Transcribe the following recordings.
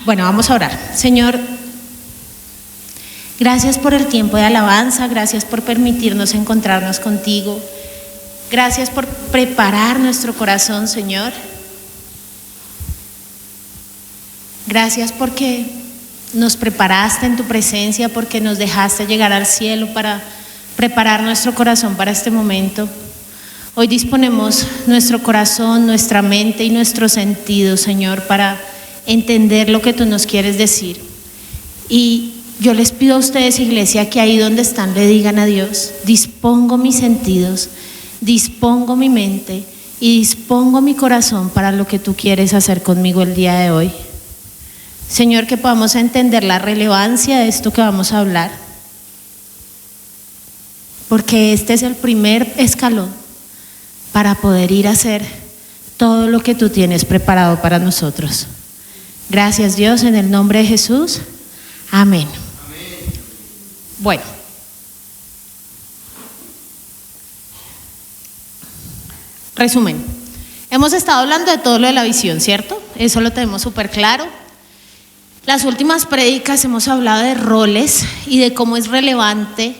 Bueno, vamos a orar. Señor, gracias por el tiempo de alabanza, gracias por permitirnos encontrarnos contigo, gracias por preparar nuestro corazón, Señor. Gracias porque nos preparaste en tu presencia, porque nos dejaste llegar al cielo para preparar nuestro corazón para este momento. Hoy disponemos nuestro corazón, nuestra mente y nuestros sentidos, Señor, para entender lo que tú nos quieres decir. Y yo les pido a ustedes, iglesia, que ahí donde están le digan a Dios: dispongo mis sentidos, dispongo mi mente y dispongo mi corazón para lo que tú quieres hacer conmigo el día de hoy. Señor, que podamos entender la relevancia de esto que vamos a hablar, porque este es el primer escalón para poder ir a hacer todo lo que tú tienes preparado para nosotros. Gracias, Dios, en el nombre de Jesús. Amén. Bueno, resumen. Hemos estado hablando de todo lo de la visión, ¿cierto? Eso lo tenemos súper claro. Las últimas prédicas hemos hablado de roles y de cómo es relevante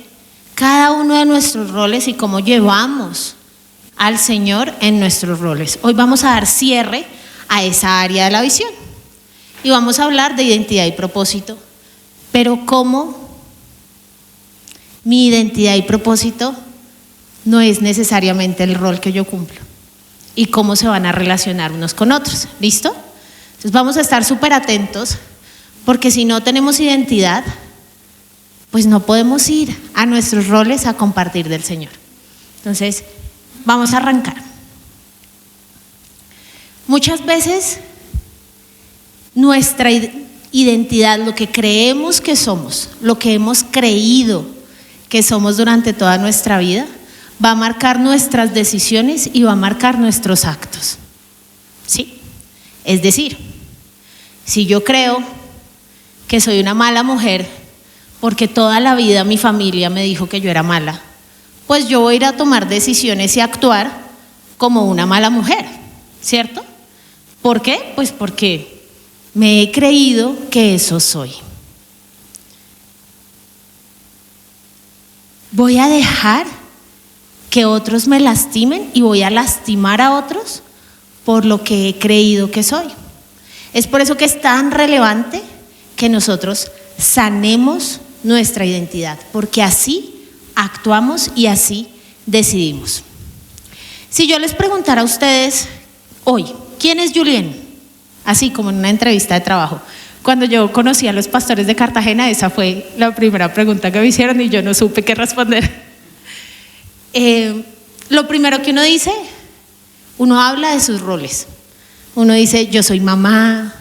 cada uno de nuestros roles y cómo llevamos al Señor en nuestros roles. Hoy vamos a dar cierre a esa área de la visión. Y vamos a hablar de identidad y propósito, pero cómo mi identidad y propósito no es necesariamente el rol que yo cumplo y cómo se van a relacionar unos con otros. ¿Listo? Entonces vamos a estar súper atentos, porque si no tenemos identidad, pues no podemos ir a nuestros roles a compartir del Señor. Entonces vamos a arrancar. Muchas veces nuestra identidad, lo que creemos que somos, lo que hemos creído que somos durante toda nuestra vida, va a marcar nuestras decisiones y va a marcar nuestros actos. ¿Sí? Es decir, si yo creo que soy una mala mujer porque toda la vida mi familia me dijo que yo era mala, pues yo voy a ir a tomar decisiones y actuar como una mala mujer, ¿cierto? ¿Por qué? Pues porque me he creído que eso soy. Voy a dejar que otros me lastimen y voy a lastimar a otros por lo que he creído que soy. Es por eso que es tan relevante que nosotros sanemos nuestra identidad, porque así actuamos y así decidimos. Si yo les preguntara a ustedes hoy, ¿quién es Julián? Así como en una entrevista de trabajo. Cuando yo conocí a los pastores de Cartagena, esa fue la primera pregunta que me hicieron y yo no supe qué responder. Lo primero que uno dice, uno habla de sus roles. Uno dice: yo soy mamá,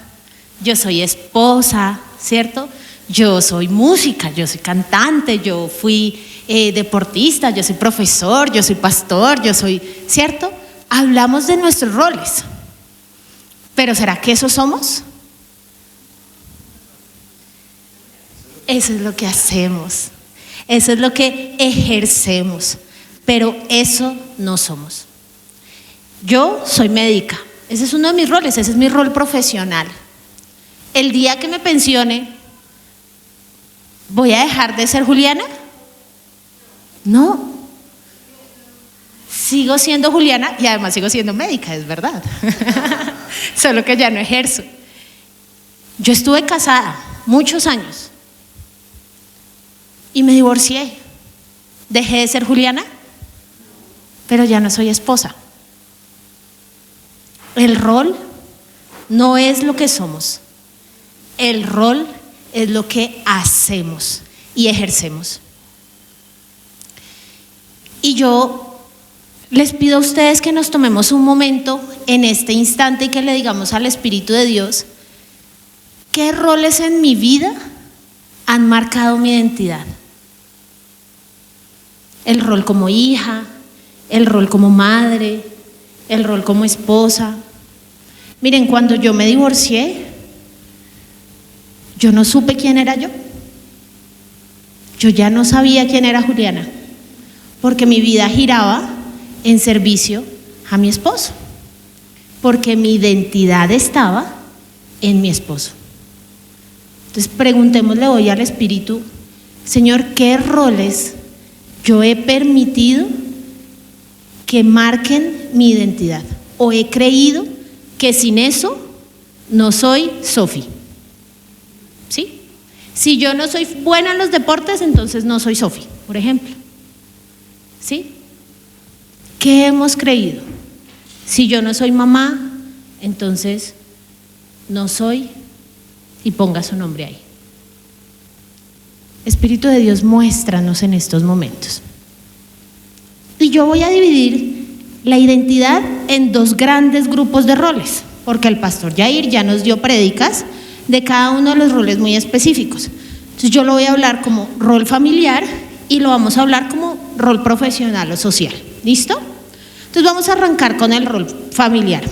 yo soy esposa, ¿cierto? Yo soy música, yo soy cantante, yo fui deportista, yo soy profesor, yo soy pastor, yo soy, ¿cierto? Hablamos de nuestros roles. ¿Pero será que eso somos? Eso es lo que hacemos, eso es lo que ejercemos, pero eso no somos. Yo soy médica, ese es uno de mis roles, ese es mi rol profesional. El día que me pensione, ¿voy a dejar de ser Juliana? No. Sigo siendo Juliana y además sigo siendo médica, es verdad. Solo que ya no ejerzo. Yo estuve casada muchos años y me divorcié. Dejé de ser Juliana, pero ya no soy esposa. El rol no es lo que somos. El rol es lo que hacemos y ejercemos. Y yo les pido a ustedes que nos tomemos un momento en este instante y que le digamos al Espíritu de Dios: ¿qué roles en mi vida han marcado mi identidad? El rol como hija, el rol como madre, el rol como esposa. Miren, cuando yo me divorcié, yo no supe quién era yo. Yo ya no sabía quién era Juliana, porque mi vida giraba en servicio a mi esposo, porque mi identidad estaba en mi esposo. Entonces preguntémosle hoy al Espíritu, Señor, ¿qué roles yo he permitido que marquen mi identidad? ¿O he creído que sin eso no soy Sofi? ¿Sí? Si yo no soy buena en los deportes, entonces no soy Sofi, por ejemplo. ¿Sí? ¿Qué hemos creído? Si yo no soy mamá, entonces no soy, y ponga su nombre ahí. Espíritu de Dios, muéstranos en estos momentos. Y yo voy a dividir la identidad en dos grandes grupos de roles, porque el pastor Yair ya nos dio prédicas de cada uno de los roles muy específicos. Entonces yo lo voy a hablar como rol familiar y lo vamos a hablar como rol profesional o social. ¿Listo? Entonces vamos a arrancar con el rol familiar.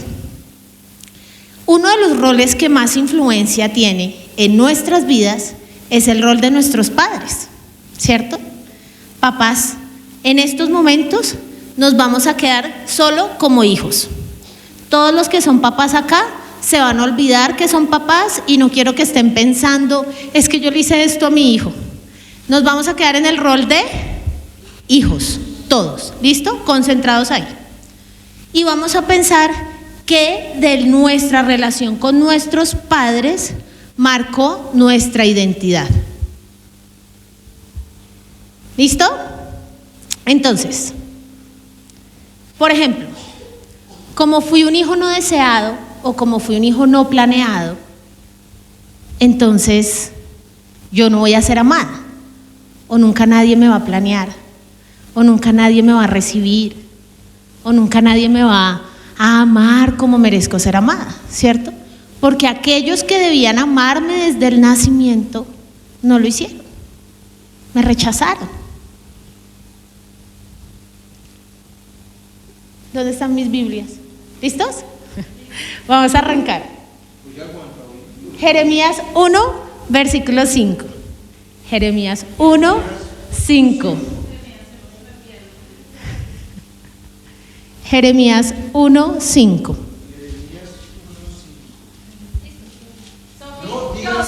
Uno de los roles que más influencia tiene en nuestras vidas es el rol de nuestros padres, ¿cierto? Papás, en estos momentos nos vamos a quedar solo como hijos. Todos los que son papás acá se van a olvidar que son papás y no quiero que estén pensando, es que yo le hice esto a mi hijo. Nos vamos a quedar en el rol de hijos, todos, ¿listo? Concentrados ahí. Y vamos a pensar que de nuestra relación con nuestros padres marcó nuestra identidad. ¿Listo? Entonces, por ejemplo, como fui un hijo no deseado o como fui un hijo no planeado, entonces yo no voy a ser amada, o nunca nadie me va a planear, o nunca nadie me va a recibir, o nunca nadie me va a amar como merezco ser amada, ¿cierto? Porque aquellos que debían amarme desde el nacimiento no lo hicieron, me rechazaron. ¿Dónde están mis Biblias? ¿Listos? Vamos a arrancar. Jeremías 1, versículo 5. Jeremías 1, 5. Jeremías 1, 5.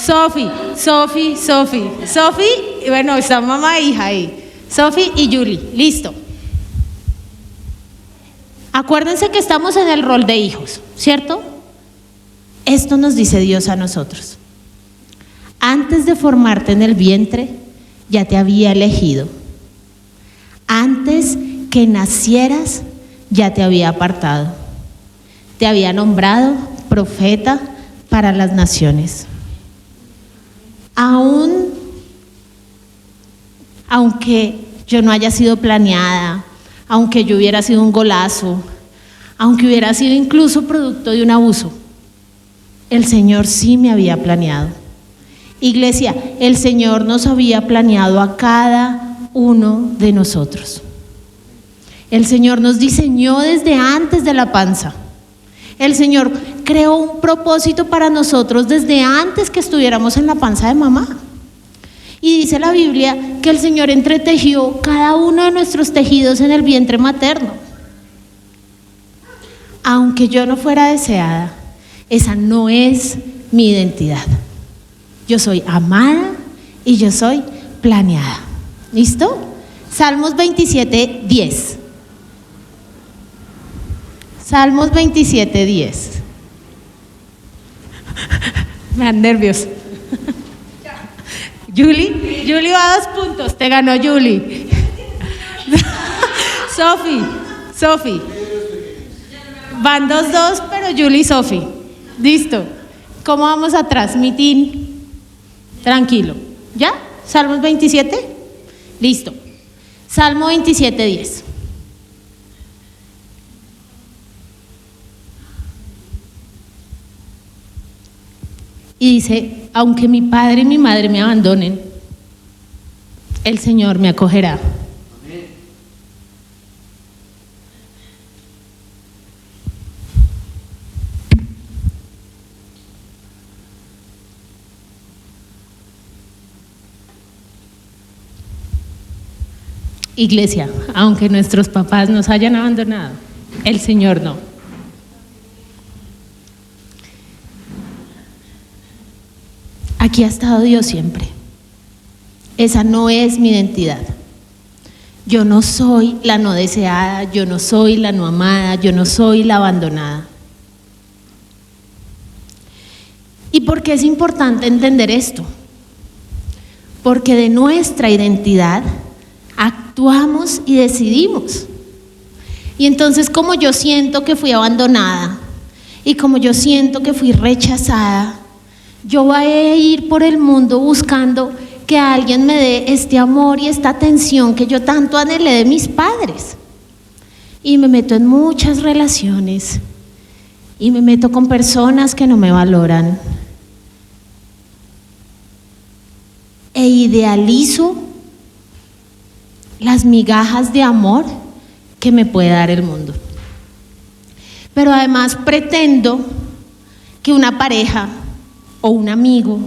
Sofi, bueno, está mamá e hija ahí. Sofi y Julie, listo. Acuérdense que estamos en el rol de hijos, ¿cierto? Esto nos dice Dios a nosotros. Antes de formarte en el vientre, ya te había elegido. Antes que nacieras, ya te había apartado. Te había nombrado profeta para las naciones. Aunque yo no haya sido planeada, aunque yo hubiera sido un golazo, aunque hubiera sido incluso producto de un abuso, el Señor sí me había planeado. Iglesia, el Señor nos había planeado a cada uno de nosotros. El Señor nos diseñó desde antes de la panza. El Señor creó un propósito para nosotros desde antes que estuviéramos en la panza de mamá. Y dice la Biblia que el Señor entretejió cada uno de nuestros tejidos en el vientre materno. Aunque yo no fuera deseada, esa no es mi identidad. Yo soy amada y yo soy planeada. ¿Listo? Salmos 27, 10. Salmos 27, 10. Me dan nervios. Julie va a 2 puntos. Te ganó Julie. Sofi. Van 2-2, pero Julie y Sofi. Listo. ¿Cómo vamos atrás? Mitín. Tranquilo. ¿Ya? Salmos 27. Listo. Salmo 27, 10. Y dice, aunque mi padre y mi madre me abandonen, el Señor me acogerá. Amén. Iglesia, aunque nuestros papás nos hayan abandonado, el Señor no. Aquí ha estado Dios siempre. Esa no es mi identidad. Yo no soy la no deseada, yo no soy la no amada, yo no soy la abandonada. ¿Y por qué es importante entender esto? Porque de nuestra identidad actuamos y decidimos. Y entonces, como yo siento que fui abandonada y como yo siento que fui rechazada, yo voy a ir por el mundo buscando que alguien me dé este amor y esta atención que yo tanto anhelé de mis padres. Y me meto en muchas relaciones y me meto con personas que no me valoran. E idealizo las migajas de amor que me puede dar el mundo. Pero además pretendo que una pareja o un amigo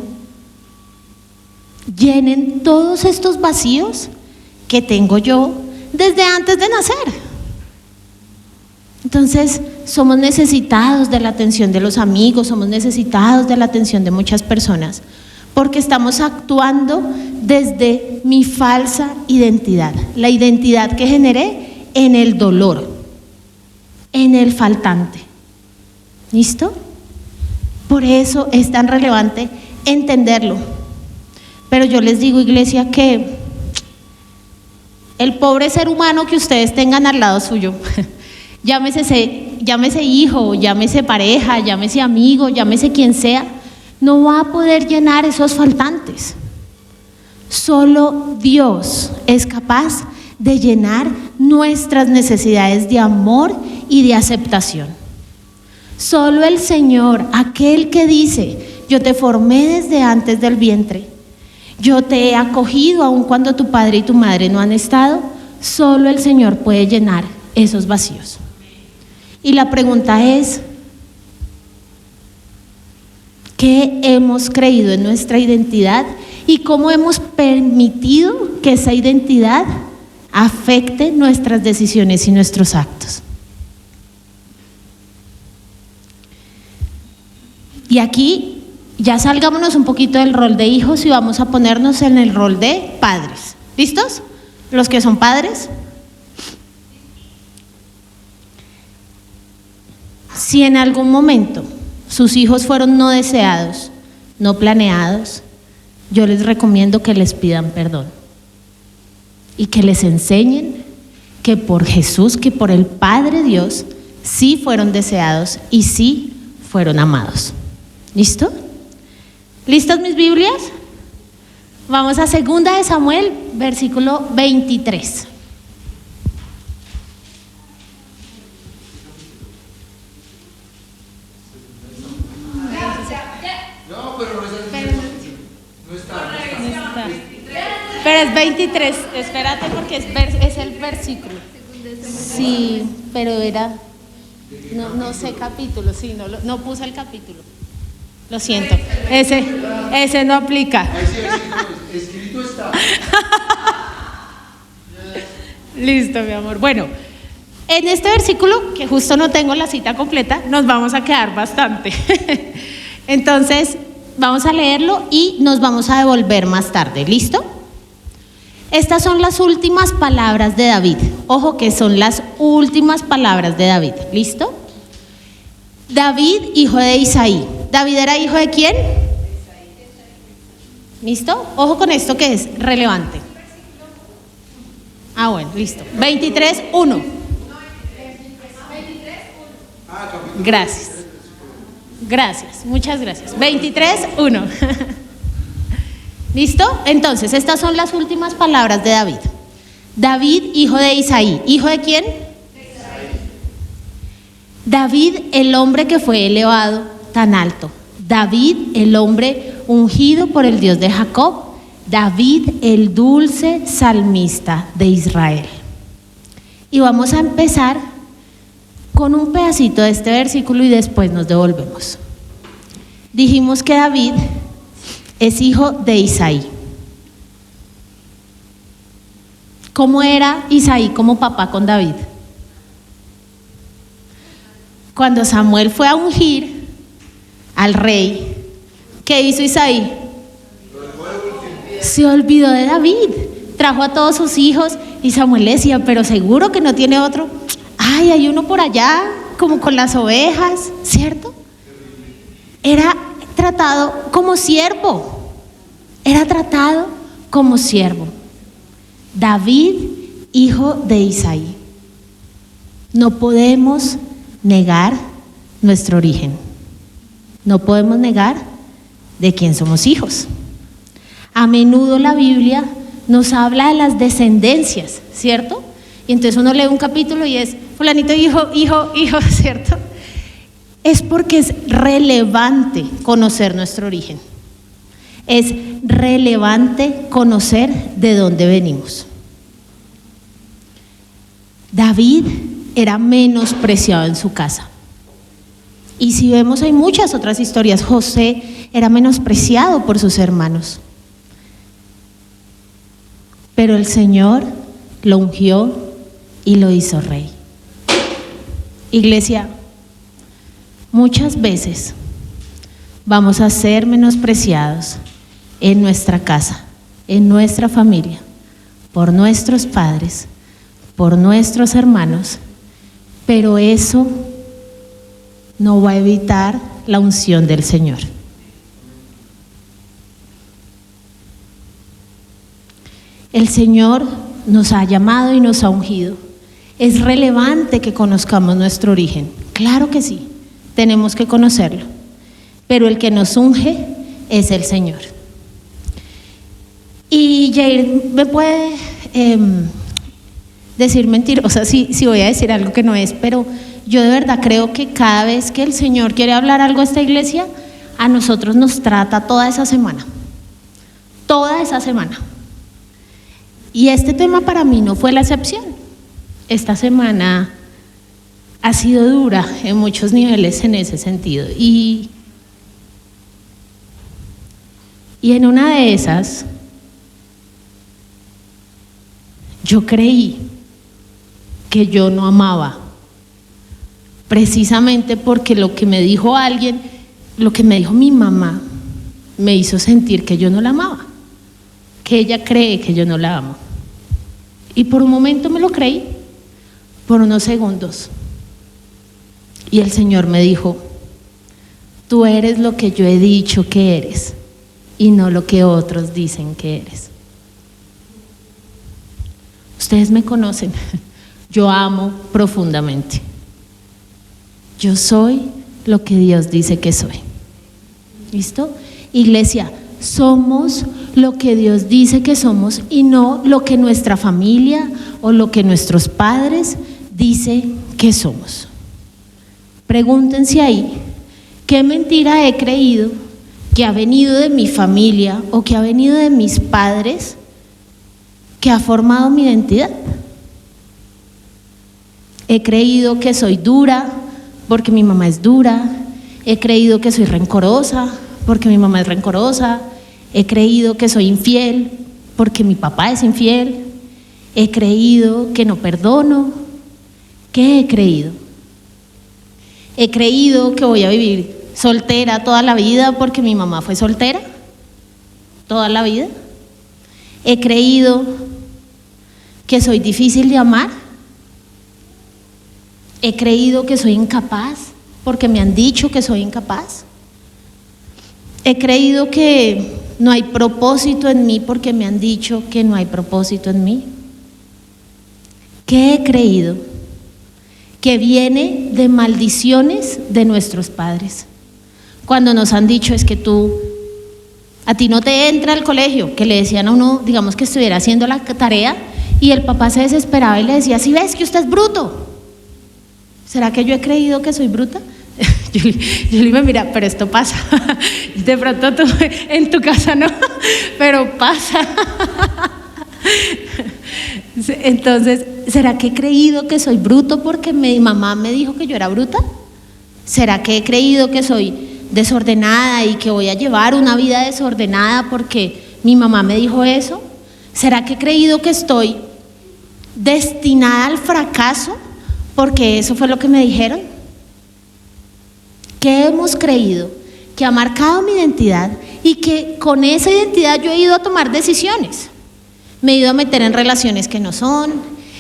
llenen todos estos vacíos que tengo yo desde antes de nacer. Entonces, somos necesitados de la atención de los amigos, somos necesitados de la atención de muchas personas, porque estamos actuando desde mi falsa identidad, la identidad que generé en el dolor, en el faltante. ¿Listo? Por eso es tan relevante entenderlo. Pero yo les digo, iglesia, que el pobre ser humano que ustedes tengan al lado suyo, llámese hijo, llámese pareja, llámese amigo, llámese quien sea, no va a poder llenar esos faltantes. Solo Dios es capaz de llenar nuestras necesidades de amor y de aceptación. Solo el Señor, aquel que dice: yo te formé desde antes del vientre, yo te he acogido aun cuando tu padre y tu madre no han estado, solo el Señor puede llenar esos vacíos. Y la pregunta es: ¿qué hemos creído en nuestra identidad y cómo hemos permitido que esa identidad afecte nuestras decisiones y nuestros actos? Y aquí ya salgámonos un poquito del rol de hijos y vamos a ponernos en el rol de padres. ¿Listos? Los que son padres. Si en algún momento sus hijos fueron no deseados, no planeados, yo les recomiendo que les pidan perdón y que les enseñen que por Jesús, que por el Padre Dios, sí fueron deseados y sí fueron amados. ¿Listo? ¿Listas mis Biblias? Vamos a 2 de Samuel, versículo 23. Pero es 23, espérate porque es el versículo. Sí, pero era, no sé capítulo, sí, no puse el capítulo. Lo siento, ese no aplica. Escrito está. Listo, mi amor. Bueno, en este versículo, que justo no tengo la cita completa, nos vamos a quedar bastante. Entonces, vamos a leerlo y nos vamos a devolver más tarde. ¿Listo? Estas son las últimas palabras de David. Ojo que son las últimas palabras de David. ¿Listo? David, hijo de Isaí. ¿David era hijo de quién? ¿Listo? Ojo con esto que es relevante. Ah, bueno, listo. 23:1. Gracias. Gracias, muchas gracias. 23:1. ¿Listo? Entonces, estas son las últimas palabras de David. David, hijo de Isaí. ¿Hijo de quién? David, el hombre que fue elevado tan alto. David, el hombre ungido por el Dios de Jacob. David, el dulce salmista de Israel. Y vamos a empezar con un pedacito de este versículo y después nos devolvemos. Dijimos que David es hijo de Isaí. ¿Cómo era Isaí como papá con David? Cuando Samuel fue a ungir al rey, ¿qué hizo Isaí? Se olvidó de David, trajo a todos sus hijos y Samuel le decía, pero seguro que no tiene otro. Ay, hay uno por allá, como con las ovejas, ¿cierto? Era tratado como siervo, era tratado como siervo. David, hijo de Isaí. No podemos negar nuestro origen. No podemos negar de quién somos hijos. A menudo la Biblia nos habla de las descendencias, ¿cierto? Y entonces uno lee un capítulo y es fulanito hijo, ¿cierto? Es porque es relevante conocer nuestro origen. Es relevante conocer de dónde venimos. David era menospreciado en su casa. Y si vemos, hay muchas otras historias. José era menospreciado por sus hermanos. Pero el Señor lo ungió y lo hizo rey. Iglesia, muchas veces vamos a ser menospreciados en nuestra casa, en nuestra familia, por nuestros padres, por nuestros hermanos, pero eso no va a evitar la unción del Señor. El Señor nos ha llamado y nos ha ungido. Es relevante que conozcamos nuestro origen. Claro que sí, tenemos que conocerlo. Pero el que nos unge es el Señor. Y Jair me puede decir mentiras, o sea, sí voy a decir algo que no es, pero yo de verdad creo que cada vez que el Señor quiere hablar algo a esta iglesia, a nosotros nos trata toda esa semana. Toda esa semana. Y este tema para mí no fue la excepción. Esta semana ha sido dura en muchos niveles en ese sentido. Y en una de esas, yo creí que yo no amaba, precisamente porque lo que me dijo alguien, lo que me dijo mi mamá, me hizo sentir que yo no la amaba, que ella cree que yo no la amo. Y por un momento me lo creí, por unos segundos. Y el Señor me dijo, tú eres lo que yo he dicho que eres y no lo que otros dicen que eres. Ustedes me conocen, yo amo profundamente. Yo soy lo que Dios dice que soy. ¿Listo? Iglesia, somos lo que Dios dice que somos y no lo que nuestra familia o lo que nuestros padres dicen que somos. Pregúntense ahí, ¿qué mentira he creído que ha venido de mi familia o que ha venido de mis padres que ha formado mi identidad? He creído que soy dura porque mi mamá es dura, he creído que soy rencorosa porque mi mamá es rencorosa, he creído que soy infiel porque mi papá es infiel, he creído que no perdono. ¿Qué he creído? He creído que voy a vivir soltera toda la vida porque mi mamá fue soltera toda la vida. He creído que soy difícil de amar. He creído que soy incapaz porque me han dicho que soy incapaz. He creído que no hay propósito en mí porque me han dicho que no hay propósito en mí. ¿Qué he creído? Que viene de maldiciones de nuestros padres. Cuando nos han dicho es que a ti no te entra al colegio, que le decían a uno, digamos que estuviera haciendo la tarea y el papá se desesperaba y le decía, ¿sí ves que usted es bruto? ¿Será que yo he creído que soy bruta? Yo le digo, mira, pero esto pasa. De pronto tú en tu casa no, pero pasa. Entonces, ¿será que he creído que soy bruto porque mi mamá me dijo que yo era bruta? ¿Será que he creído que soy desordenada y que voy a llevar una vida desordenada porque mi mamá me dijo eso? ¿Será que he creído que estoy destinada al fracaso porque eso fue lo que me dijeron? ¿Qué hemos creído que ha marcado mi identidad y que con esa identidad yo he ido a tomar decisiones? Me he ido a meter en relaciones que no son,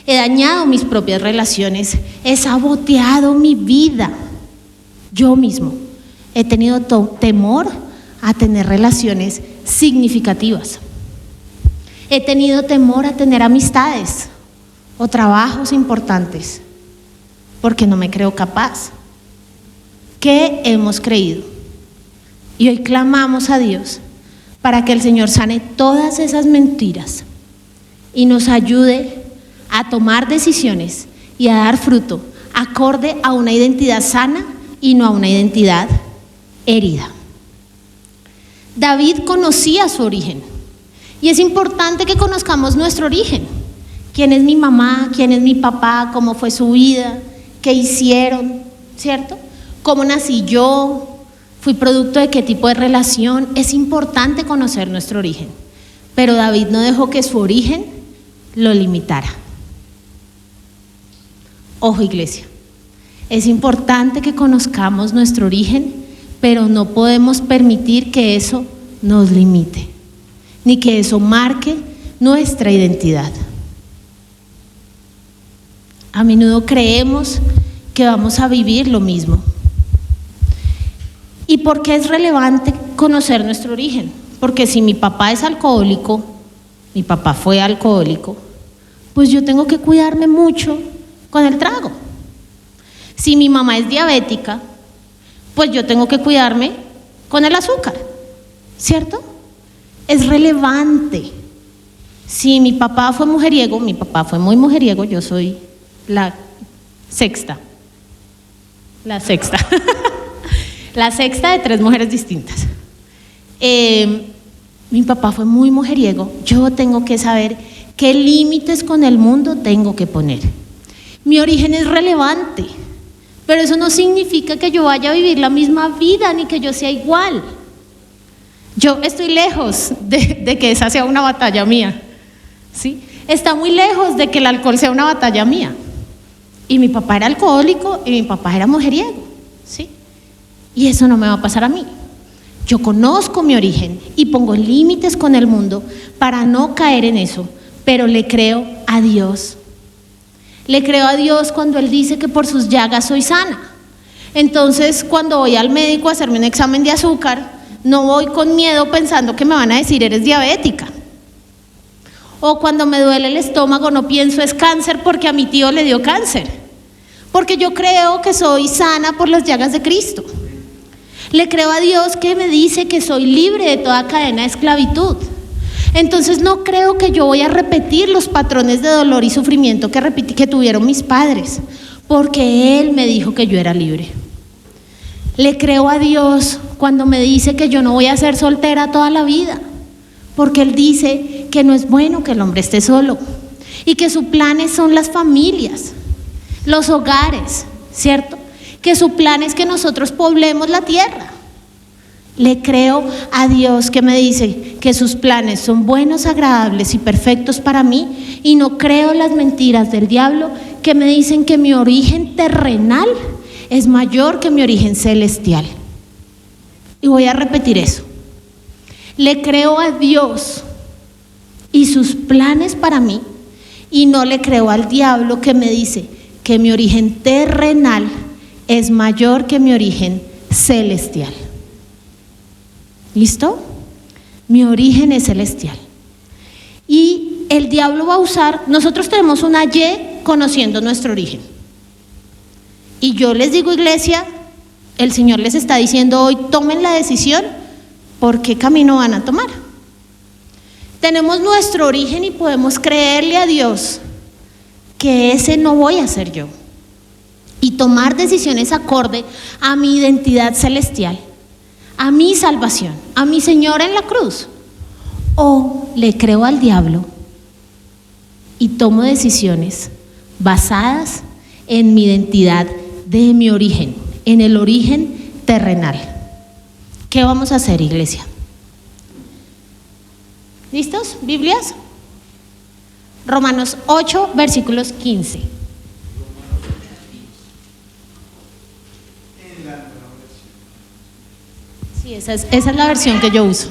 he dañado mis propias relaciones, he saboteado mi vida. Yo mismo he tenido temor a tener relaciones significativas. He tenido temor a tener amistades o trabajos importantes porque no me creo capaz. ¿Qué hemos creído? Y hoy clamamos a Dios para que el Señor sane todas esas mentiras y nos ayude a tomar decisiones y a dar fruto acorde a una identidad sana y no a una identidad herida. David conocía su origen y es importante que conozcamos nuestro origen. ¿Quién es mi mamá? ¿Quién es mi papá? ¿Cómo fue su vida? ¿Qué hicieron? ¿Cierto? ¿Cómo nací yo? ¿Fui producto de qué tipo de relación? Es importante conocer nuestro origen, pero David no dejó que su origen lo limitara. Ojo, iglesia, es importante que conozcamos nuestro origen, pero no podemos permitir que eso nos limite, ni que eso marque nuestra identidad. A menudo creemos que vamos a vivir lo mismo. ¿Y por qué es relevante conocer nuestro origen? Porque si mi papá es alcohólico, mi papá fue alcohólico, pues yo tengo que cuidarme mucho con el trago. Si mi mamá es diabética, pues yo tengo que cuidarme con el azúcar, ¿cierto? Es relevante. Si mi papá fue mujeriego, mi papá fue muy mujeriego, yo soy la sexta. La sexta de 3 mujeres distintas. Mi papá fue muy mujeriego, yo tengo que saber qué límites con el mundo tengo que poner. Mi origen es relevante, pero eso no significa que yo vaya a vivir la misma vida ni que yo sea igual. Yo estoy lejos de que esa sea una batalla mía, ¿sí? Está muy lejos de que el alcohol sea una batalla mía. Y mi papá era alcohólico y mi papá era mujeriego, ¿sí? Y eso no me va a pasar a mí. Yo conozco mi origen y pongo límites con el mundo para no caer en eso, pero le creo a Dios. Le creo a Dios cuando Él dice que por sus llagas soy sana. Entonces, cuando voy al médico a hacerme un examen de azúcar, no voy con miedo pensando que me van a decir eres diabética. O cuando me duele el estómago no pienso es cáncer porque a mi tío le dio cáncer. Porque yo creo que soy sana por las llagas de Cristo. Le creo a Dios que me dice que soy libre de toda cadena de esclavitud. Entonces no creo que yo voy a repetir los patrones de dolor y sufrimiento que tuvieron mis padres, porque Él me dijo que yo era libre. Le creo a Dios cuando me dice que yo no voy a ser soltera toda la vida, porque Él dice que no es bueno que el hombre esté solo y que sus planes son las familias, los hogares, ¿cierto? Que su plan es que nosotros poblemos la tierra. Le creo a Dios que me dice que sus planes son buenos, agradables y perfectos para mí, y no creo las mentiras del diablo que me dicen que mi origen terrenal es mayor que mi origen celestial. Y voy a repetir eso. Le creo a Dios y sus planes para mí, y no le creo al diablo que me dice que mi origen terrenal es mayor que mi origen celestial. ¿Listo? Mi origen es celestial. Y el diablo va a usar, nosotros tenemos una Y conociendo nuestro origen. Y yo les digo, iglesia, el Señor les está diciendo hoy, tomen la decisión por qué camino van a tomar. Tenemos nuestro origen y podemos creerle a Dios que ese no voy a ser yo. Y tomar decisiones acorde a mi identidad celestial, a mi salvación, a mi Señor en la cruz. O le creo al diablo y tomo decisiones basadas en mi identidad de mi origen, en el origen terrenal. ¿Qué vamos a hacer, iglesia? ¿Listos? ¿Biblias? Romanos 8, versículos 15. Sí, esa es la versión que yo uso.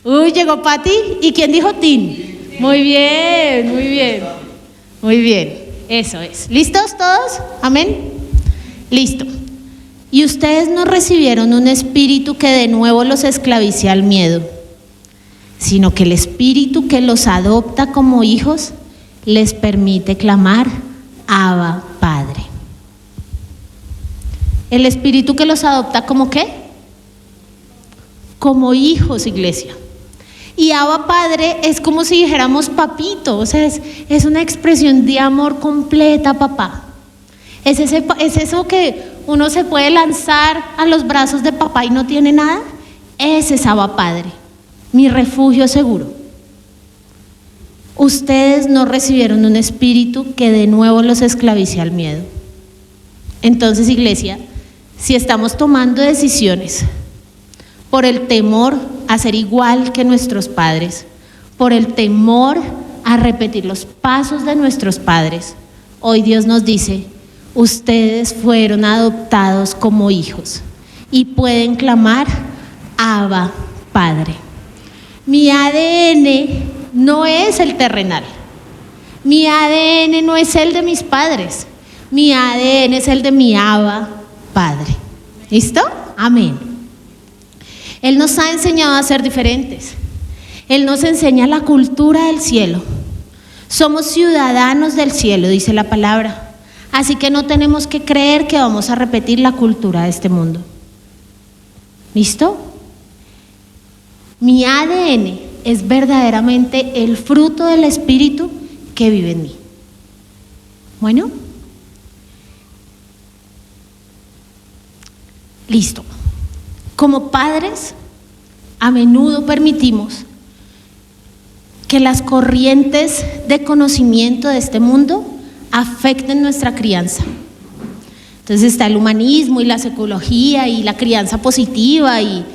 Uy, llegó Pati. ¿Y quién dijo Tin? Muy bien, muy bien. Muy bien, eso es. ¿Listos todos? Amén. Listo. Y ustedes no recibieron un espíritu que de nuevo los esclavice al miedo, sino que el espíritu que los adopta como hijos les permite clamar, Abba, Padre. El espíritu que los adopta ¿como qué? Como hijos, iglesia. Y Abba Padre es como si dijéramos papito, o sea, es una expresión de amor completa, papá. Es eso que uno se puede lanzar a los brazos de papá y no tiene nada. Ese es Abba Padre, mi refugio seguro. Ustedes no recibieron un espíritu que de nuevo los esclavice al miedo. Entonces, iglesia, si estamos tomando decisiones por el temor a ser igual que nuestros padres, por el temor a repetir los pasos de nuestros padres, hoy Dios nos dice, ustedes fueron adoptados como hijos y pueden clamar, Abba, Padre. Mi ADN no es el terrenal, mi ADN no es el de mis padres, mi ADN es el de mi Abba, Padre. ¿Listo? Amén. Él nos ha enseñado a ser diferentes. Él nos enseña la cultura del cielo. Somos ciudadanos del cielo, dice la palabra. Así que no tenemos que creer que vamos a repetir la cultura de este mundo. ¿Listo? Mi ADN es verdaderamente el fruto del Espíritu que vive en mí. Bueno. Listo. Como padres, a menudo permitimos que las corrientes de conocimiento de este mundo afecten nuestra crianza. Entonces está el humanismo y la psicología y la crianza positiva y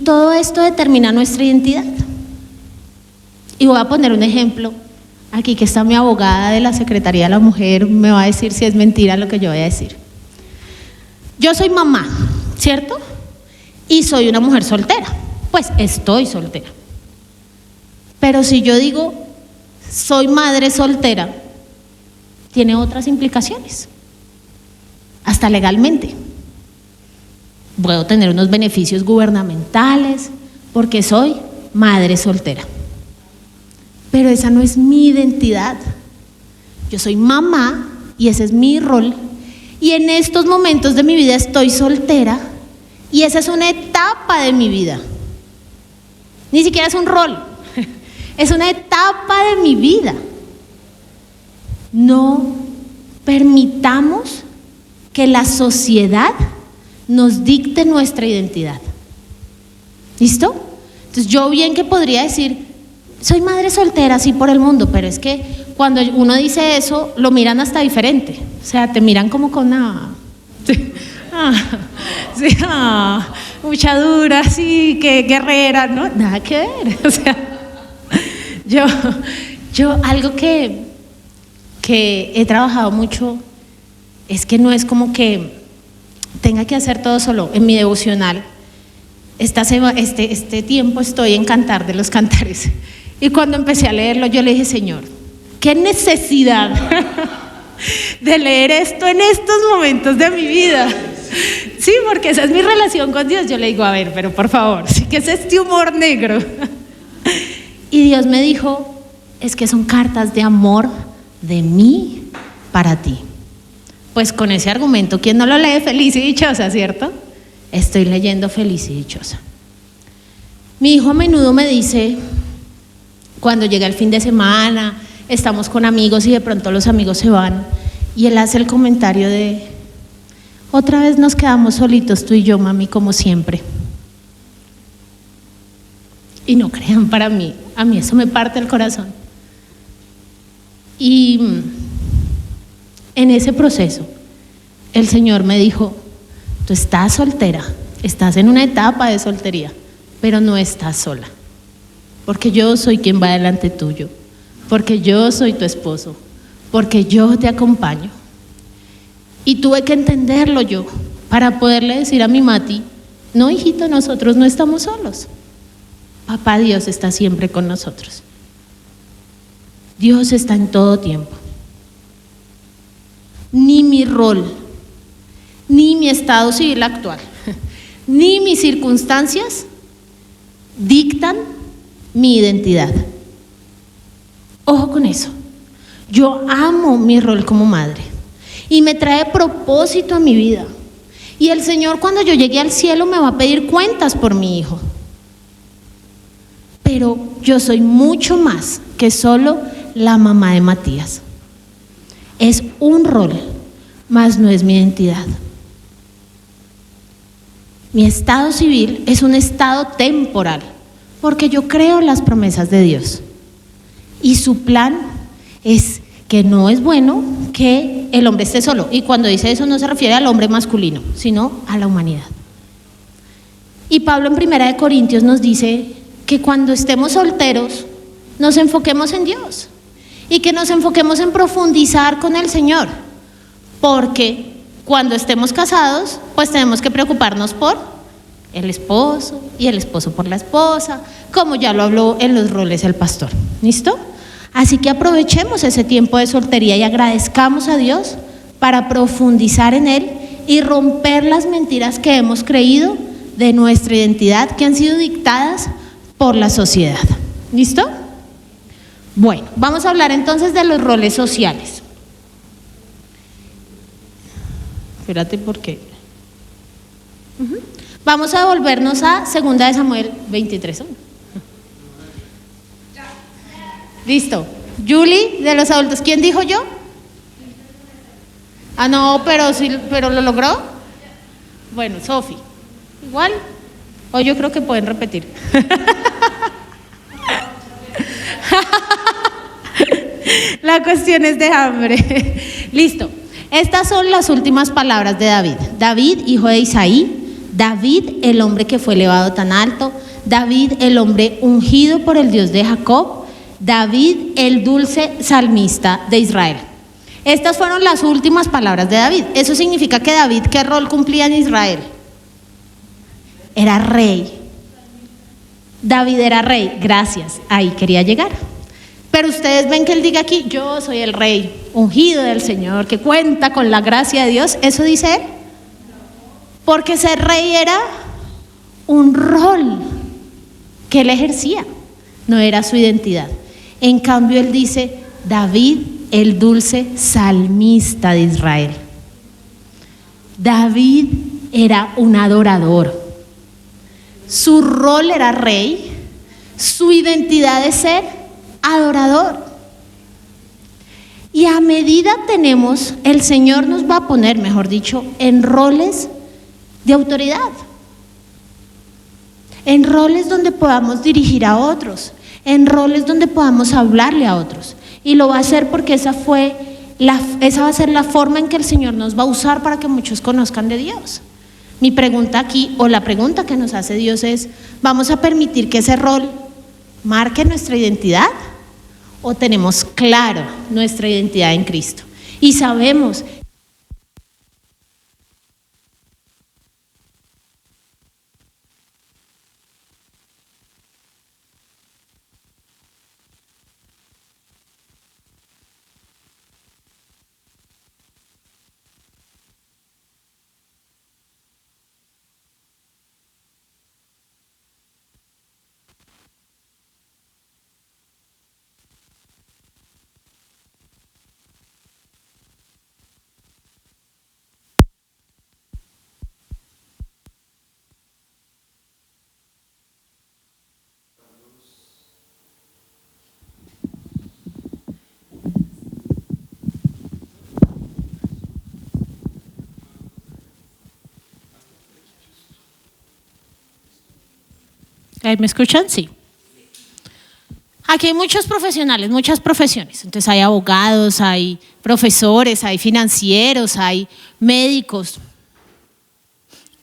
todo esto determina nuestra identidad. Y voy a poner un ejemplo. Aquí que está mi abogada de la Secretaría de la Mujer, me va a decir si es mentira lo que yo voy a decir. Yo soy mamá, ¿cierto? Y soy una mujer soltera, pues estoy soltera. Pero si yo digo, soy madre soltera, tiene otras implicaciones, hasta legalmente. Puedo tener unos beneficios gubernamentales porque soy madre soltera. Pero esa no es mi identidad. Yo soy mamá y ese es mi rol. Y en estos momentos de mi vida estoy soltera. Y esa es una etapa de mi vida. Ni siquiera es un rol. Es una etapa de mi vida. No permitamos que la sociedad nos dicte nuestra identidad. ¿Listo? Entonces yo bien que podría decir, soy madre soltera, sí, por el mundo, pero es que cuando uno dice eso, lo miran hasta diferente. O sea, te miran como con mucha dura, sí, que guerrera, no, nada que ver. O sea, yo algo que he trabajado mucho es que no es como que tenga que hacer todo solo. En mi devocional, este tiempo estoy en Cantar de los Cantares. Y cuando empecé a leerlo, yo le dije, Señor, qué necesidad de leer esto en estos momentos de mi vida. Sí, porque esa es mi relación con Dios. Yo le digo, a ver, pero por favor, ¿qué es este humor negro? Y Dios me dijo, es que son cartas de amor de mí para ti. Pues con ese argumento, ¿quién no lo lee feliz y dichosa, cierto? Estoy leyendo feliz y dichosa. Mi hijo a menudo me dice, cuando llega el fin de semana, estamos con amigos y de pronto los amigos se van, y él hace el comentario de, otra vez nos quedamos solitos tú y yo, mami, como siempre. Y no crean, a mí eso me parte el corazón. Y en ese proceso, el Señor me dijo, tú estás soltera, estás en una etapa de soltería, pero no estás sola, porque yo soy quien va delante tuyo, porque yo soy tu esposo, porque yo te acompaño. Y tuve que entenderlo yo para poderle decir a mi Mati, no, hijito, nosotros no estamos solos. Papá Dios está siempre con nosotros. Dios está en todo tiempo. Ni mi rol, ni mi estado civil actual, ni mis circunstancias dictan mi identidad. Ojo con eso. Yo amo mi rol como madre y me trae propósito a mi vida. Y el Señor, cuando yo llegue al cielo, me va a pedir cuentas por mi hijo. Pero yo soy mucho más que solo la mamá de Matías. Es un rol, mas no es mi identidad. Mi estado civil es un estado temporal, porque yo creo en las promesas de Dios. Y su plan es que no es bueno que el hombre esté solo. Y cuando dice eso no se refiere al hombre masculino, sino a la humanidad. Y Pablo en 1 Corintios nos dice que cuando estemos solteros nos enfoquemos en Dios y que nos enfoquemos en profundizar con el Señor, porque cuando estemos casados pues tenemos que preocuparnos por el esposo y el esposo por la esposa, como ya lo habló en los roles el pastor. ¿Listo? Así que aprovechemos ese tiempo de soltería y agradezcamos a Dios para profundizar en Él y romper las mentiras que hemos creído de nuestra identidad, que han sido dictadas por la sociedad. ¿Listo? Bueno, vamos a hablar entonces de los roles sociales. Espérate, ¿por qué? Vamos a volvernos a 2 de Samuel 23. Listo. Julie, de los adultos, ¿quién dijo yo? Ah, no, pero lo logró. Bueno, Sofi. Igual. O yo creo que pueden repetir. La cuestión es de hambre. Listo. Estas son las últimas palabras de David. David, hijo de Isaí. David, el hombre que fue elevado tan alto. David, el hombre ungido por el Dios de Jacob. David, el dulce salmista de Israel. Estas fueron las últimas palabras de David. Eso significa que David, ¿qué rol cumplía en Israel? Era rey. David era rey, gracias, ahí quería llegar. Pero ustedes ven que él diga aquí, yo soy el rey ungido del Señor, que cuenta con la gracia de Dios. ¿Eso dice él? Porque ser rey era un rol que él ejercía, no era su identidad. En cambio él dice, David, el dulce salmista de Israel. David era un adorador. Su rol era rey, su identidad es ser adorador. Y a medida tenemos, el Señor nos va a poner, mejor dicho, en roles de autoridad, en roles donde podamos dirigir a otros, en roles donde podamos hablarle a otros. Y lo va a hacer porque esa va a ser la forma en que el Señor nos va a usar para que muchos conozcan de Dios. Mi pregunta aquí, o la pregunta que nos hace Dios es, ¿vamos a permitir que ese rol marque nuestra identidad? ¿O tenemos claro nuestra identidad en Cristo? Y sabemos. ¿Me escuchan? Sí. Aquí hay muchos profesionales, muchas profesiones. Entonces hay abogados, hay profesores, hay financieros, hay médicos.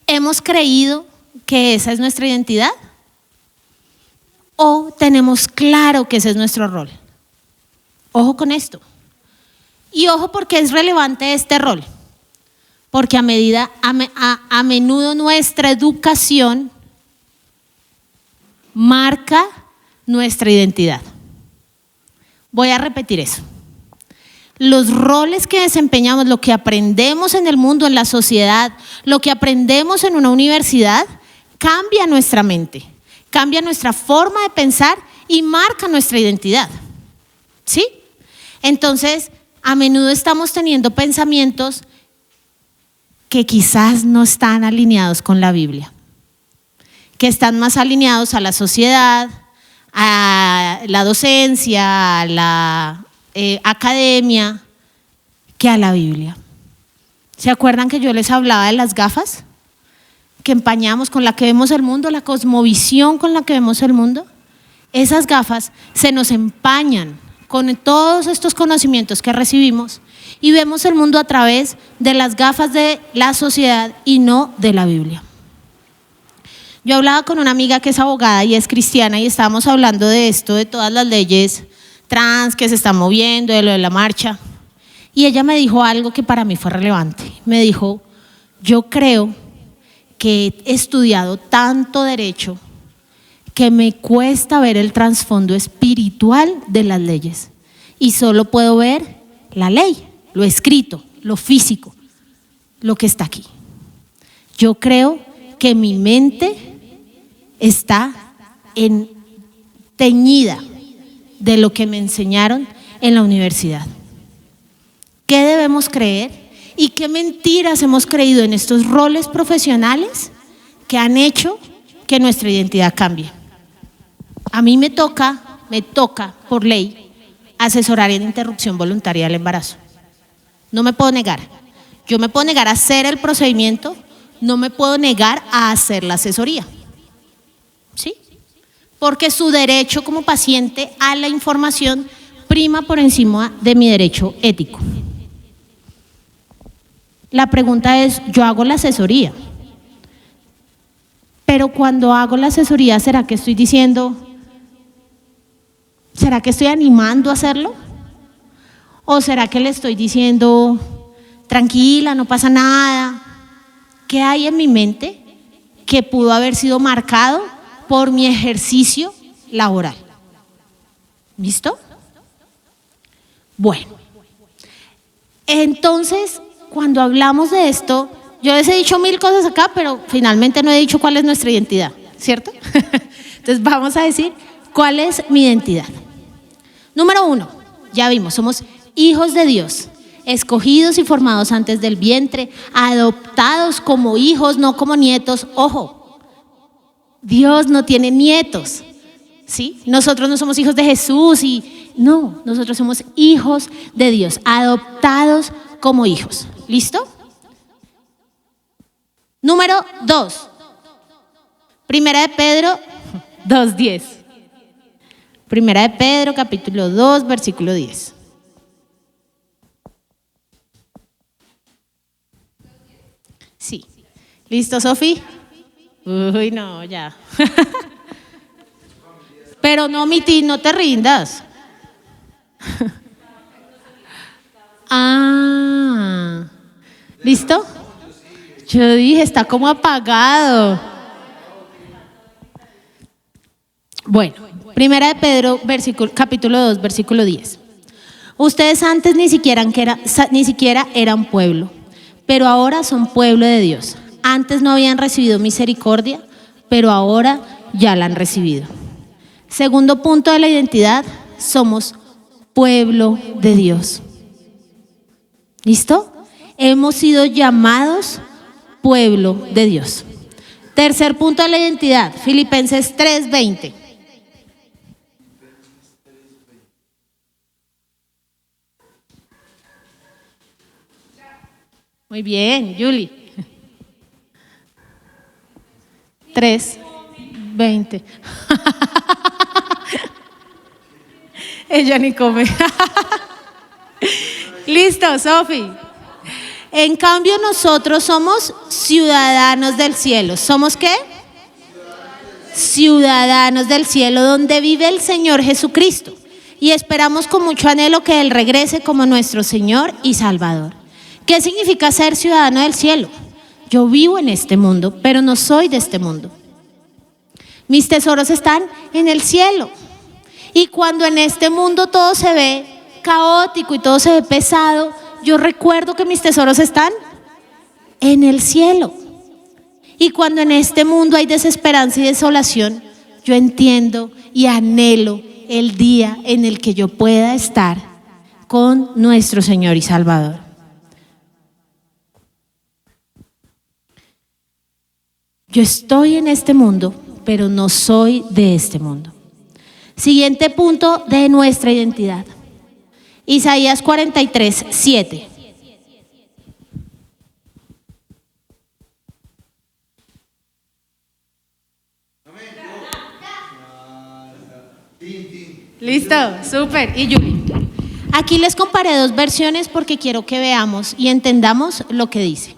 ¿Hemos creído que esa es nuestra identidad? ¿O tenemos claro que ese es nuestro rol? Ojo con esto. Y ojo porque es relevante este rol. Porque a menudo nuestra educación marca nuestra identidad. Voy a repetir eso. Los roles que desempeñamos, lo que aprendemos en el mundo, en la sociedad, lo que aprendemos en una universidad, cambia nuestra mente, cambia nuestra forma de pensar y marca nuestra identidad. ¿Sí? Entonces, a menudo estamos teniendo pensamientos que quizás no están alineados con la Biblia, que están más alineados a la sociedad, a la docencia, a la academia, que a la Biblia. ¿Se acuerdan que yo les hablaba de las gafas que empañamos, con la que vemos el mundo, la cosmovisión con la que vemos el mundo? Esas gafas se nos empañan con todos estos conocimientos que recibimos y vemos el mundo a través de las gafas de la sociedad y no de la Biblia. Yo hablaba con una amiga que es abogada y es cristiana y estábamos hablando de esto, de todas las leyes trans que se están moviendo, de lo de la marcha. Y ella me dijo algo que para mí fue relevante. Me dijo, yo creo que he estudiado tanto derecho que me cuesta ver el trasfondo espiritual de las leyes. Y solo puedo ver la ley, lo escrito, lo físico, lo que está aquí. Yo creo que mi mente está teñida de lo que me enseñaron en la universidad. ¿Qué debemos creer y qué mentiras hemos creído en estos roles profesionales que han hecho que nuestra identidad cambie? A mí me toca por ley asesorar en interrupción voluntaria del embarazo. No me puedo negar. Yo me puedo negar a hacer el procedimiento, no me puedo negar a hacer la asesoría. ¿Sí? Porque su derecho como paciente a la información prima por encima de mi derecho ético. La pregunta es, yo hago la asesoría, pero cuando hago la asesoría, ¿será que estoy diciendo, será que estoy animando a hacerlo? ¿O será que le estoy diciendo, tranquila, no pasa nada? ¿Qué hay en mi mente que pudo haber sido marcado por mi ejercicio laboral? ¿Listo? Bueno, entonces, cuando hablamos de esto, yo les he dicho 1000 cosas acá, pero finalmente no he dicho cuál es nuestra identidad, ¿cierto? Entonces vamos a decir cuál es mi identidad. Número 1, ya vimos, somos hijos de Dios, escogidos y formados antes del vientre, adoptados como hijos, no como nietos. Ojo, Dios no tiene nietos, ¿sí? Nosotros no somos hijos de Jesús no, nosotros somos hijos de Dios, adoptados como hijos. ¿Listo? Número 2. Primera de Pedro 2:10. Primera de Pedro, capítulo 2, versículo 10. Sí. ¿Listo, Sofi? Uy, no, ya. Pero no, Miti, no te rindas. ¿Listo? Yo dije, está como apagado. Bueno, primera de Pedro, capítulo 2, versículo 10. Ustedes antes ni siquiera eran pueblo, pero ahora son pueblo de Dios. Antes no habían recibido misericordia, pero ahora ya la han recibido. Segundo punto de la identidad, somos pueblo de Dios. ¿Listo? Hemos sido llamados pueblo de Dios. Tercer punto de la identidad, Filipenses 3:20. Muy bien, Yuli. 3:20. Ella ni come. Listo, Sofi. En cambio, nosotros somos ciudadanos del cielo. ¿Somos qué? Ciudadanos del cielo, donde vive el Señor Jesucristo. y esperamos con mucho anhelo que Él regrese como nuestro Señor y Salvador. ¿Qué significa ser ciudadano del cielo? Yo vivo en este mundo, pero no soy de este mundo. Mis tesoros están en el cielo. Y cuando en este mundo todo se ve caótico y todo se ve pesado, yo recuerdo que mis tesoros están en el cielo. Y cuando en este mundo hay desesperanza y desolación, yo entiendo y anhelo el día en el que yo pueda estar con nuestro Señor y Salvador. Yo estoy en este mundo, pero no soy de este mundo. Siguiente punto de nuestra identidad. Isaías 43, 7. Listo, súper. Y Yuli. Aquí les comparé dos versiones porque quiero que veamos y entendamos lo que dice.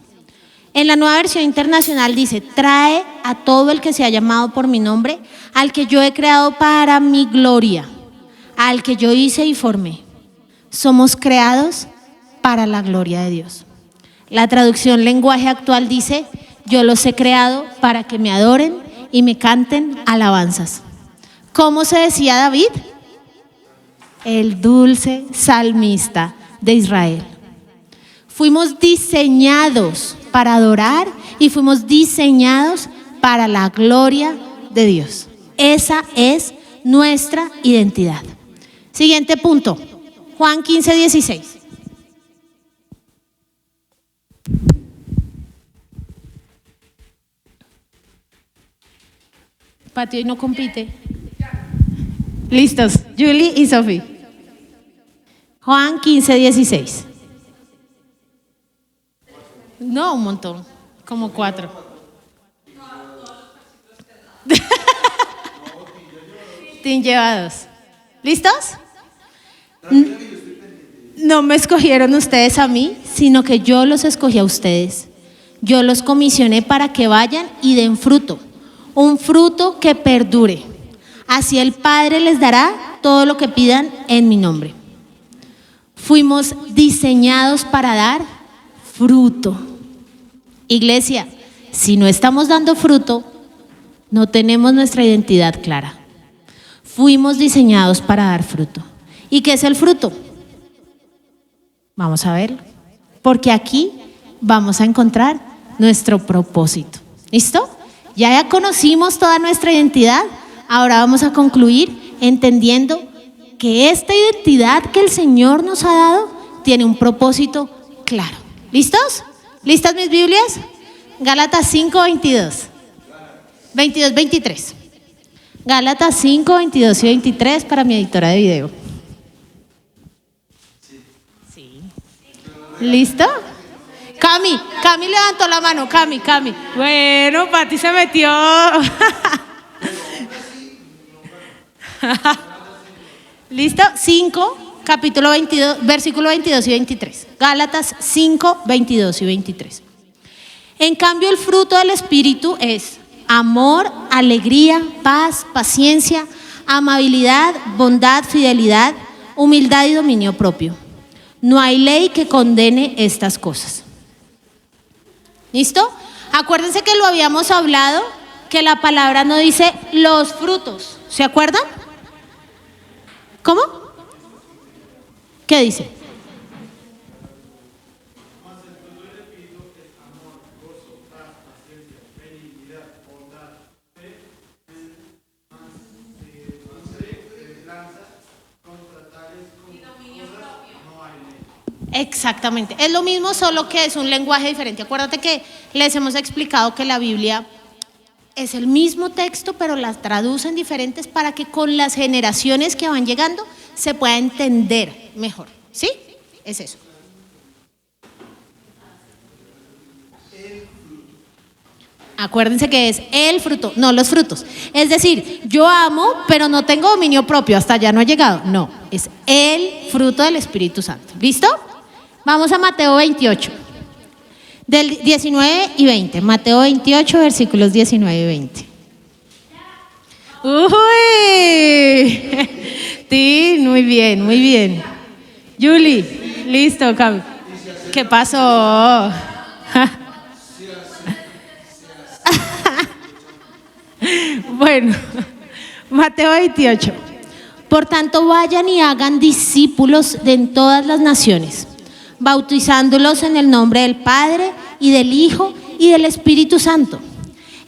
En la Nueva Versión Internacional dice: trae a todo el que se ha llamado por mi nombre, al que yo he creado para mi gloria, al que yo hice y formé. Somos creados para la gloria de Dios. La traducción lenguaje actual dice: yo los he creado para que me adoren y me canten alabanzas. ¿Cómo se decía David? El dulce salmista de Israel. Fuimos diseñados para adorar y fuimos diseñados para la gloria de Dios. Esa es nuestra identidad. Siguiente punto, Juan 15, 16. Pati hoy no compite. Listos, Julie y Sophie. Juan 15, 16. No, un montón, como 4. Tim lleva 2. ¿Listos? No me escogieron ustedes a mí, sino que yo los escogí a ustedes. Yo los comisioné para que vayan y den fruto, un fruto que perdure. Así el Padre les dará todo lo que pidan en mi nombre. Fuimos diseñados para dar fruto. Iglesia, si no estamos dando fruto, no tenemos nuestra identidad clara. Fuimos diseñados para dar fruto. ¿Y qué es el fruto? Vamos a verlo, porque aquí vamos a encontrar nuestro propósito. ¿Listo? Ya conocimos toda nuestra identidad, ahora vamos a concluir entendiendo que esta identidad que el Señor nos ha dado tiene un propósito claro. ¿Listos? ¿Listas mis Biblias? Gálatas 5, 22. 22, 23. Gálatas 5, 22 y 23 para mi editora de video. Sí. ¿Listo? Cami levantó la mano, Cami. Bueno, Pati se metió. ¿Listo? 5, capítulo 22, versículo 22 y 23. Gálatas 5, 22 y 23. En cambio, el fruto del Espíritu es amor, alegría, paz, paciencia, amabilidad, bondad, fidelidad, humildad y dominio propio. No hay ley que condene estas cosas. ¿Listo? Acuérdense que lo habíamos hablado, que la palabra no dice los frutos. ¿Se acuerdan? ¿Cómo? ¿Qué dice? Exactamente, es lo mismo, solo que es un lenguaje diferente. Acuérdate que les hemos explicado que la Biblia es el mismo texto, pero las traducen diferentes para que con las generaciones que van llegando se pueda entender mejor. ¿Sí? Es eso. Acuérdense que es el fruto, no los frutos. Es decir, yo amo, pero no tengo dominio propio, hasta allá no he llegado. No, es el fruto del Espíritu Santo. ¿Listo? Vamos a Mateo 28, del 19 y 20. Mateo 28, versículos 19 y 20. ¡Uy! Tin, muy bien, muy bien. Julie, listo, Cami. ¿Qué pasó? Bueno, Mateo 28. Por tanto, vayan y hagan discípulos de en todas las naciones, bautizándolos en el nombre del Padre y del Hijo y del Espíritu Santo,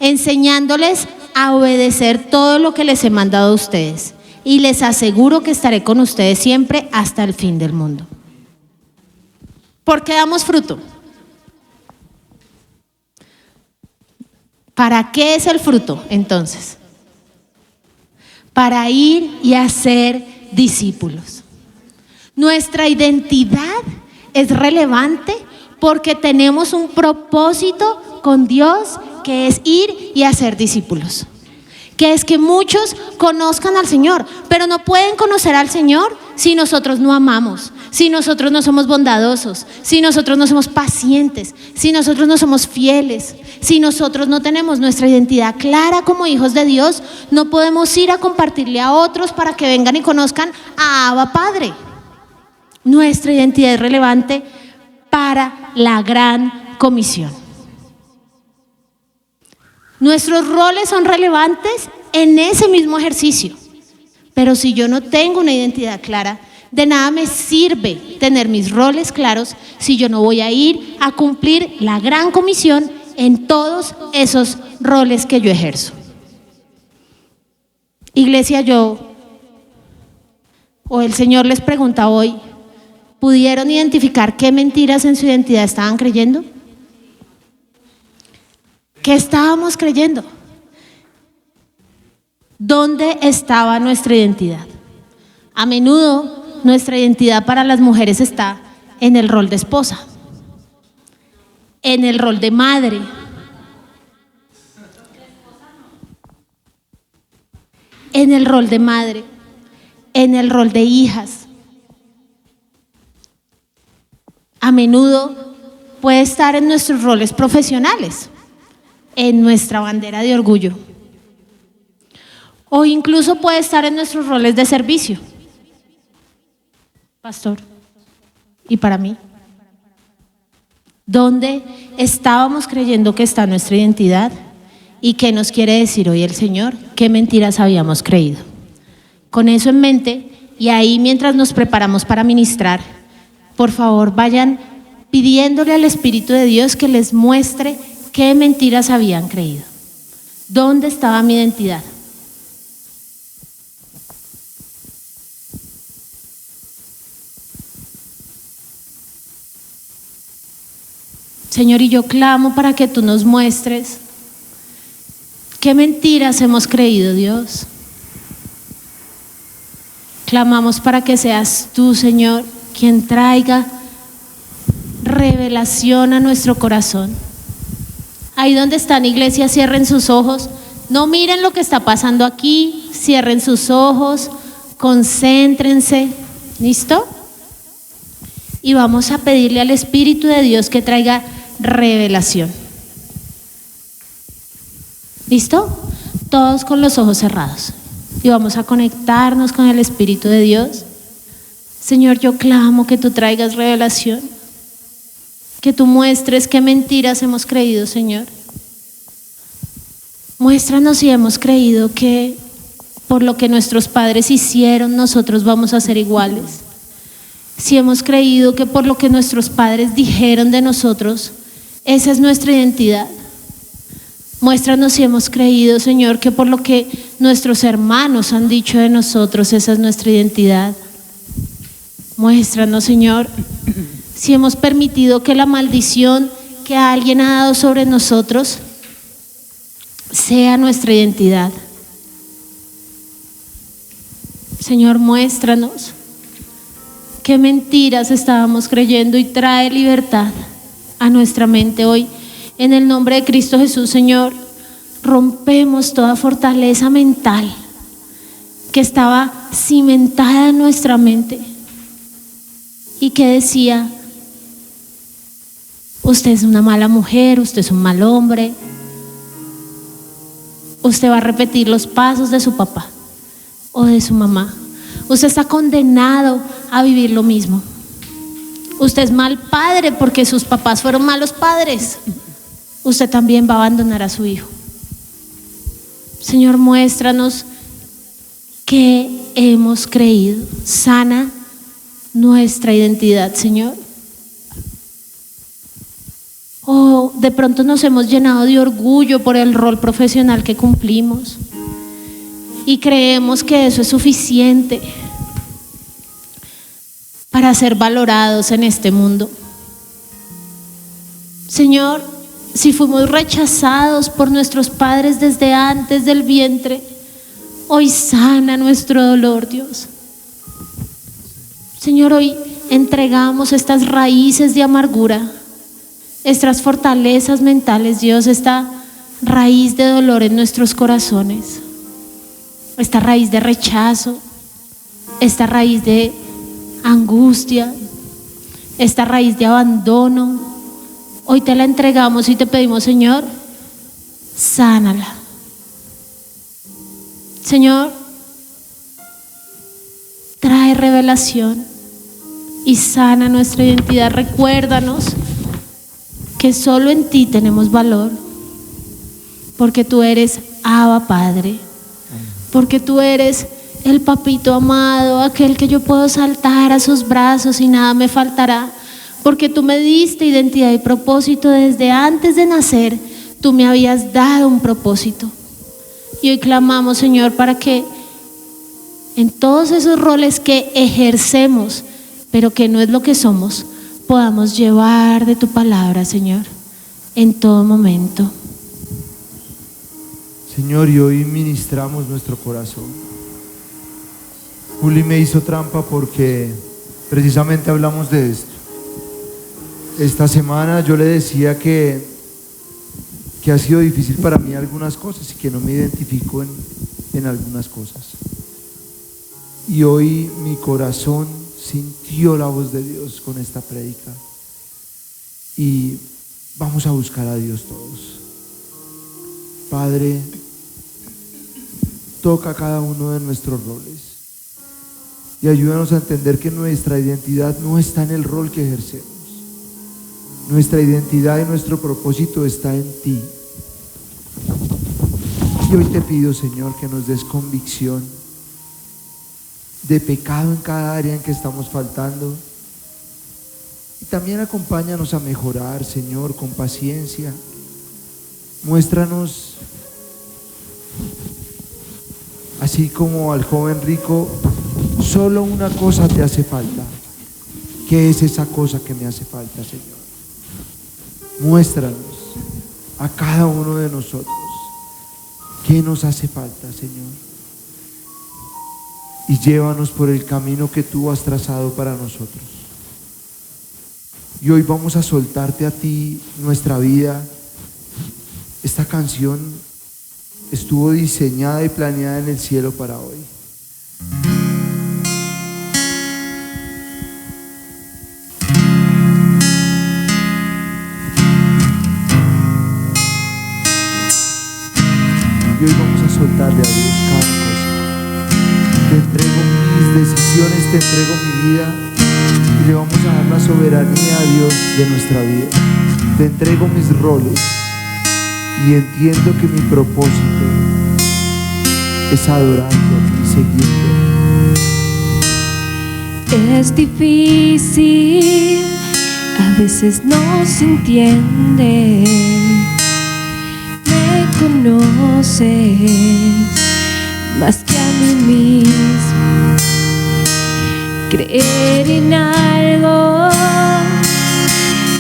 enseñándoles a obedecer todo lo que les he mandado a ustedes. Y les aseguro que estaré con ustedes siempre hasta el fin del mundo. ¿Por qué damos fruto? ¿Para qué es el fruto entonces? Para ir y hacer discípulos. Nuestra identidad es relevante porque tenemos un propósito con Dios que es ir y hacer discípulos. Que es que muchos conozcan al Señor, pero no pueden conocer al Señor si nosotros no amamos, si nosotros no somos bondadosos, si nosotros no somos pacientes, si nosotros no somos fieles, si nosotros no tenemos nuestra identidad clara como hijos de Dios. No podemos ir a compartirle a otros para que vengan y conozcan a Abba Padre. Nuestra identidad es relevante para la gran comisión. Nuestros roles son relevantes en ese mismo ejercicio, pero si yo no tengo una identidad clara, de nada me sirve tener mis roles claros si yo no voy a ir a cumplir la gran comisión en todos esos roles que yo ejerzo. Iglesia, el Señor les pregunta hoy, ¿pudieron identificar qué mentiras en su identidad estaban creyendo? ¿Qué estábamos creyendo? ¿Dónde estaba nuestra identidad? A menudo nuestra identidad para las mujeres está en el rol de esposa, en el rol de madre, en el rol de hijas. A menudo puede estar en nuestros roles profesionales, en nuestra bandera de orgullo, o incluso puede estar en nuestros roles de servicio, pastor, y para mí. ¿Dónde estábamos creyendo que está nuestra identidad? ¿Y qué nos quiere decir hoy el Señor? ¿Qué mentiras habíamos creído? Con eso en mente, y ahí mientras nos preparamos para ministrar, por favor vayan pidiéndole al Espíritu de Dios que les muestre qué mentiras habían creído. ¿Dónde estaba mi identidad? Señor, y yo clamo para que tú nos muestres qué mentiras hemos creído, Dios. Clamamos para que seas tú, Señor, quien traiga revelación a nuestro corazón. Ahí donde están, iglesia, cierren sus ojos. No miren lo que está pasando aquí. Cierren sus ojos, concéntrense. ¿Listo? Y vamos a pedirle al Espíritu de Dios que traiga revelación. ¿Listo? Todos con los ojos cerrados. Y vamos a conectarnos con el Espíritu de Dios. Señor, yo clamo que tú traigas revelación. Que tú muestres qué mentiras hemos creído, Señor. Muéstranos si hemos creído que por lo que nuestros padres hicieron, nosotros vamos a ser iguales. Si hemos creído que por lo que nuestros padres dijeron de nosotros, esa es nuestra identidad. Muéstranos si hemos creído, Señor, que por lo que nuestros hermanos han dicho de nosotros, esa es nuestra identidad. Muéstranos, Señor, si hemos permitido que la maldición que alguien ha dado sobre nosotros sea nuestra identidad. Señor, muéstranos qué mentiras estábamos creyendo y trae libertad a nuestra mente hoy. En el nombre de Cristo Jesús, Señor, rompemos toda fortaleza mental que estaba cimentada en nuestra mente y que decía: usted es una mala mujer, usted es un mal hombre, usted va a repetir los pasos de su papá o de su mamá, Usted está condenado a vivir lo mismo. Usted es mal padre porque sus papás fueron malos padres. Usted también va a abandonar a su hijo. Señor, muéstranos que hemos creído. Sana nuestra identidad, Señor. O de pronto nos hemos llenado de orgullo por el rol profesional que cumplimos y creemos que eso es suficiente para ser valorados en este mundo. Señor, si fuimos rechazados por nuestros padres desde antes del vientre, hoy sana nuestro dolor, Dios. Señor, hoy entregamos estas raíces de amargura, estas fortalezas mentales, Dios, esta raíz de dolor en nuestros corazones, esta raíz de rechazo, esta raíz de angustia, esta raíz de abandono. Hoy te la entregamos y te pedimos, Señor, sánala. Señor, trae revelación y sana nuestra identidad. Recuérdanos que solo en ti tenemos valor, porque tú eres Abba Padre, porque tú eres el papito amado, aquel que yo puedo saltar a sus brazos y nada me faltará, porque tú me diste identidad y propósito desde antes de nacer. Tú me habías dado un propósito y hoy clamamos, Señor, para que en todos esos roles que ejercemos, pero que no es lo que somos, podamos llevar de tu palabra, Señor, en todo momento. Señor, y hoy ministramos nuestro corazón. Juli me hizo trampa porque precisamente hablamos de esto. Esta semana yo le decía que ha sido difícil para mí algunas cosas y que no me identifico en algunas cosas. Y hoy mi corazón sintió la voz de Dios con esta prédica y vamos a buscar a Dios todos. Padre, toca cada uno de nuestros roles y ayúdanos a entender que nuestra identidad no está en el rol que ejercemos. Nuestra identidad y nuestro propósito está en ti. Y hoy te pido, Señor, que nos des convicción de pecado en cada área en que estamos faltando. Y también acompáñanos a mejorar, Señor, con paciencia. Muéstranos, así como al joven rico, solo una cosa te hace falta. ¿Qué es esa cosa que me hace falta, Señor? Muéstranos a cada uno de nosotros qué nos hace falta, Señor. Y llévanos por el camino que tú has trazado para nosotros. Y hoy vamos a soltarte a ti nuestra vida. Esta canción estuvo diseñada y planeada en el cielo para hoy. Y hoy vamos a soltarle a Dios cada cosa. Te entrego mis decisiones, te entrego mi vida y le vamos a dar la soberanía a Dios de nuestra vida. Te entrego mis roles y entiendo que mi propósito es adorarte a ti, seguirte. Es difícil, a veces no se entiende. Conoces más que a mí mismo. Creer en algo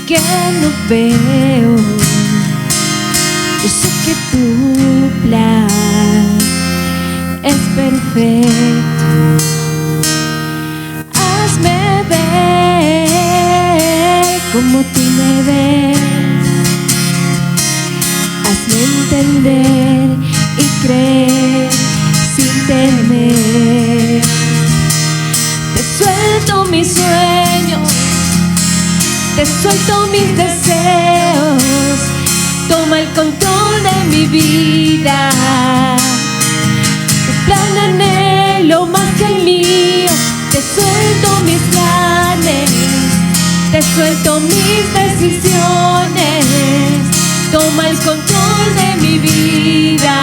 que no veo. Yo sé que tu plan es perfecto. Hazme ver como tú me ves. Hazme entender y creer sin temer. Te suelto mis sueños, te suelto mis deseos. Toma el control de mi vida. Tu plan anhelo más que el mío. toma el control de mi vida.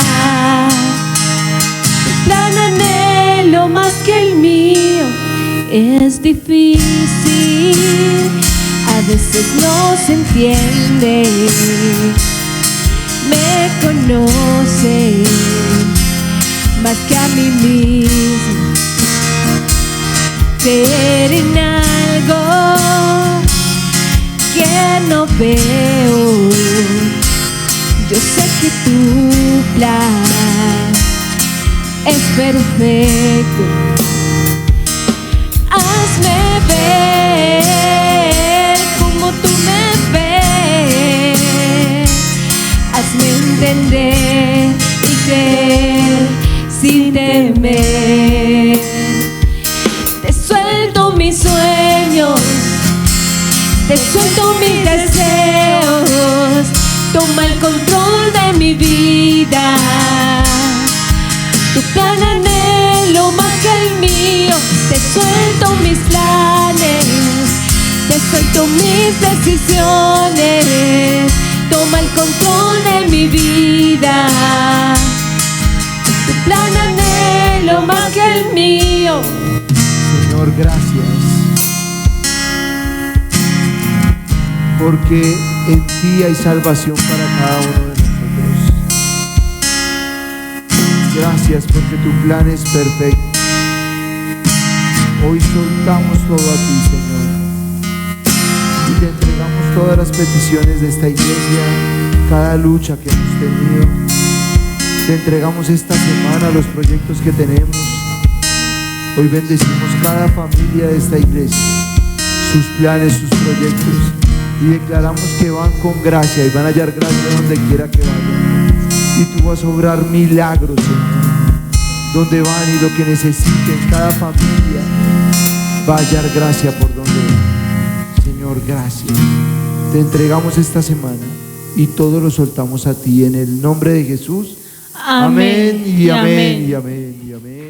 Tu plan anhelo más que el mío. Es difícil, a veces no se entiende. Me conoce más que a mí mismo. Creer en algo que no veo. Yo sé que tu plan es perfecto. Hazme ver como tú me ves. Hazme entender y creer sin temer. Te suelto mis sueños, te suelto mis deseos. Toma el control de mi vida. Tu plan anhelo más que el mío. Te suelto mis planes, te suelto mis decisiones. Toma el control de mi vida. Tu plan anhelo más que el mío. Señor, gracias, porque en ti hay salvación para cada uno de nosotros. Gracias porque tu plan es perfecto. Hoy soltamos todo a ti, Señor, y te entregamos todas las peticiones de esta iglesia, cada lucha que hemos tenido. Te entregamos esta semana los proyectos que tenemos. Hoy bendecimos cada familia de esta iglesia, sus planes, sus proyectos, y declaramos que van con gracia y van a hallar gracia donde quiera que vayan. Y tú vas a obrar milagros, Señor, donde van, y lo que necesiten cada familia va a hallar gracia por donde va. Señor, gracias. Te entregamos esta semana y todo lo soltamos a ti en el nombre de Jesús. Amén y amén y amén y amén.